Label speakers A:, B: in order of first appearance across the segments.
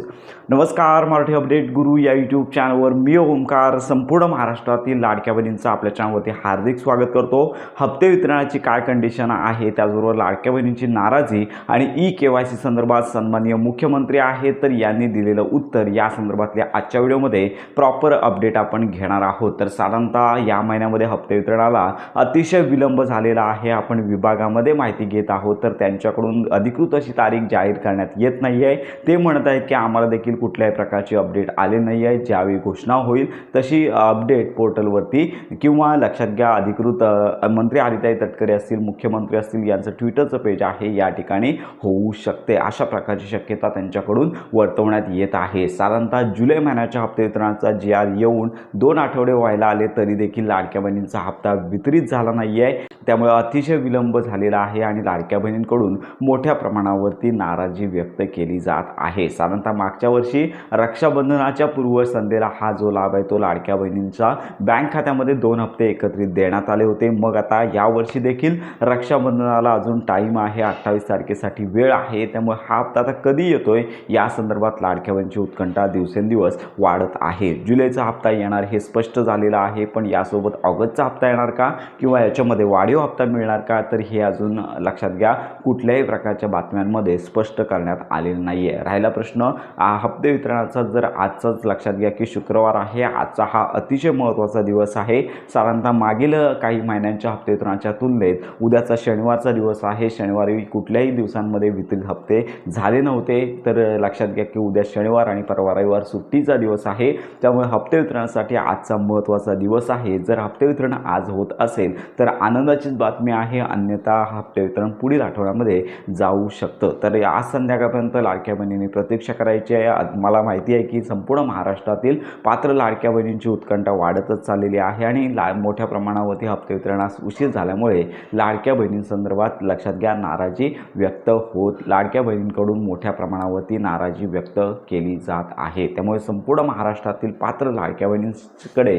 A: नमस्कार, मराठी अपडेट गुरु या यूट्यूब चॅनलवर मी ओमकार संपूर्ण महाराष्ट्रातील लाडक्या बहिणींचं आपल्या चॅनलवरती हार्दिक स्वागत करतो। हप्ते वितरणाची काय कंडिशन आहे, त्याचबरोबर लाडक्या बहिणींची नाराजी आणि ई-KYC संदर्भात सन्माननीय मुख्यमंत्री आहेत तर यांनी दिलेलं उत्तर या संदर्भातल्या आजच्या व्हिडिओमध्ये प्रॉपर अपडेट आपण घेणार आहोत। तर साधारणतः या महिन्यामध्ये हप्ते वितरणाला अतिशय विलंब झालेला आहे। आपण विभागामध्ये माहिती घेत आहोत तर त्यांच्याकडून अधिकृत अशी तारीख जाहीर करण्यात येत नाही आहे। ते म्हणत आहेत की आम्हाला देखील कुठल्याही प्रकारची अपडेट आले नाही आहे। ज्यावेळी घोषणा होईल तशी अपडेट पोर्टलवरती किंवा लक्षात घ्या अधिकृत मंत्री आदित्य तटकरे असतील, मुख्यमंत्री असतील, यांचं ट्विटरचं पेज आहे या ठिकाणी होऊ शकते। अशा प्रकारची शक्यता त्यांच्याकडून वर्तवण्यात येत आहे। साधारणतः जुलै महिन्याच्या हप्ते वितरणाचा GR येऊन 2 आठवडे व्हायला आले तरी देखील लाडक्या बहिणींचा हप्ता वितरित झाला नाही आहे। त्यामुळे अतिशय विलंब झालेला आहे आणि लाडक्या बहिणींकडून मोठ्या प्रमाणावरती नाराजी व्यक्त केली जात आहे। साधारणतः मागच्या वर्षी रक्षाबंधनाच्या पूर्वसंध्येला हा जो लाभ आहे तो लाडक्या बहिणींचा बँक खात्यामध्ये 2 हप्ते एकत्रित देण्यात आले होते। मग आता यावर्षी देखील रक्षाबंधनाला अजून टाईम आहे, 28 तारखेसाठी वेळ आहे। त्यामुळे हा हप्ता आता कधी येतोय या संदर्भात लाडक्या बहिणींची उत्कंठा दिवसेंदिवस वाढत आहे। जुलैचा हप्ता येणार हे स्पष्ट झालेलं आहे, पण यासोबत ऑगस्टचा हप्ता येणार का किंवा याच्यामध्ये वाढीव हप्ता मिळणार का तर हे अजून लक्षात घ्या कुठल्याही प्रकारच्या बातम्यांमध्ये स्पष्ट करण्यात आलेलं नाही आहे। राहिला प्रश्न हप्ते वितरणाचा, जर आजचाच लक्षात घ्या की शुक्रवार आहे, आजचा हा अतिशय महत्त्वाचा दिवस आहे। साधारणतः मागील काही महिन्यांच्या हप्ते वितरणाच्या तुलनेत उद्याचा शनिवारचा दिवस आहे। शनिवारी कुठल्याही दिवसांमध्ये वितरित हप्ते झाले नव्हते, तर लक्षात घ्या की उद्या शनिवार आणि परवा रविवार सुट्टीचा दिवस आहे। त्यामुळे हप्ते वितरणासाठी आजचा महत्त्वाचा दिवस आहे। जर हप्ते वितरण आज होत असेल तर आनंदाचीच बातमी आहे, अन्यथा हप्ते वितरण पुढील आठवड्यामध्ये जाऊ शकतं। तर आज संध्याकाळपर्यंत लाडक्या बहिणींनी प्रतीक्षा करायची आहे। मला माहिती आहे की संपूर्ण महाराष्ट्रातील पात्र लाडक्या बहिणींची उत्कंठा वाढतच चाललेली आहे आणि मोठ्या प्रमाणावरती हप्ते वितरणास उशीर झाल्यामुळे लाडक्या बहिणींसंदर्भात लक्षात घ्या नाराजी व्यक्त लाडक्या बहिणींकडून मोठ्या प्रमाणावरती नाराजी व्यक्त केली जात आहे। त्यामुळे संपूर्ण महाराष्ट्रातील पात्र लाडक्या बहिणींकडे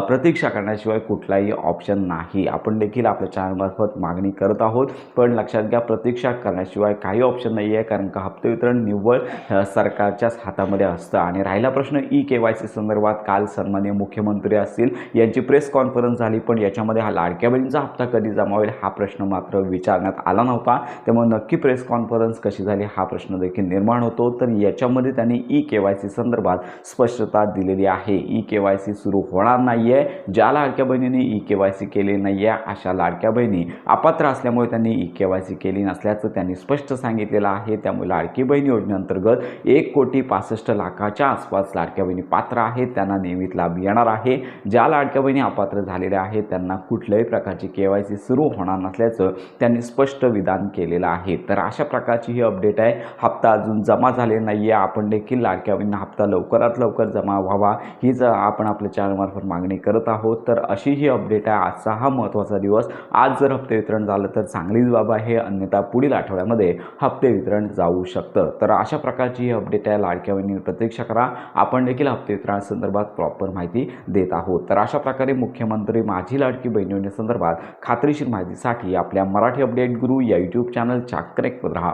A: प्रतीक्षा करण्याशिवाय कुठलाही ऑप्शन नाही। आपण देखील आपल्या चॅनलमार्फत मागणी करत आहोत, पण लक्षात घ्या प्रतीक्षा करण्याशिवाय काही ऑप्शन नाही आहे, कारण का हप्ते वितरण निव्वळ सरकारच्याच हातामध्ये असतं। आणि राहिला प्रश्न ई-KYC संदर्भात, काल सन्माननीय मुख्यमंत्री असतील यांची प्रेस कॉन्फरन्स झाली, पण याच्यामध्ये हा लाडक्या बहिणींचा हप्ता कधी जमा होईल हा प्रश्न मात्र विचारण्यात आला नव्हता। त्यामुळे नक्की प्रेस कॉन्फरन्स कशी झाली हा प्रश्न देखील निर्माण होतो। तर याच्यामध्ये त्यांनी ई-KYC संदर्भात स्पष्टता दिलेली आहे। ई-KYC सुरू होणार नाही आहे। ज्या लाडक्या बहिणींनी ई-KYC केले नाही आहे अशा लाडक्या बहिणी अपात्र असल्यामुळे त्यांनी ई-KYC केली नसल्याचं त्यांनी स्पष्ट सांगितलेलं आहे। त्यामुळे लाडकी बहीण योजनेअंतर्गत 1,65,00,000च्या आसपास लाडक्या बहिणी पात्र आहेत, त्यांना नियमित लाभ येणार आहे। ज्या लाडक्या बहिणी अपात्र झालेल्या आहेत त्यांना कुठल्याही प्रकारची KYC सुरू होणार नसल्याचं त्यांनी स्पष्ट विधान केलेलं आहे। तर अशा प्रकारची ही अपडेट आहे। हप्ता अजून जमा झालेला नाही आहे। आपण देखील लाडक्या बहिणींना हप्ता लवकरात लवकर जमा व्हावा हीच आपण आपल्या चॅनलमार्फत मागणी करत आहोत। तर अशी ही अपडेट आहे। आजचा हा महत्त्वाचा दिवस। आज जर हप्ते वितरण झालं तर चांगलीच बाब आहे, अन्यथा पुढील आठवड्यामध्ये हप्ते वितरण जाऊ शकतं। तर अशा प्रकारची ही अपडेट आहे। लाडक्या बहिणींनी प्रतीक्षा करा, आपण देखील हप्ते वितरणासंदर्भात प्रॉपर माहिती देत आहोत। तर अशा प्रकारे मुख्यमंत्री माझी लाडकी बहीण योजनेसंदर्भात खात्रीशीर माहितीसाठी आपल्या मराठी अपडेट गुरु या यूट्यूब चॅनलच्या कनेक्ट राहा।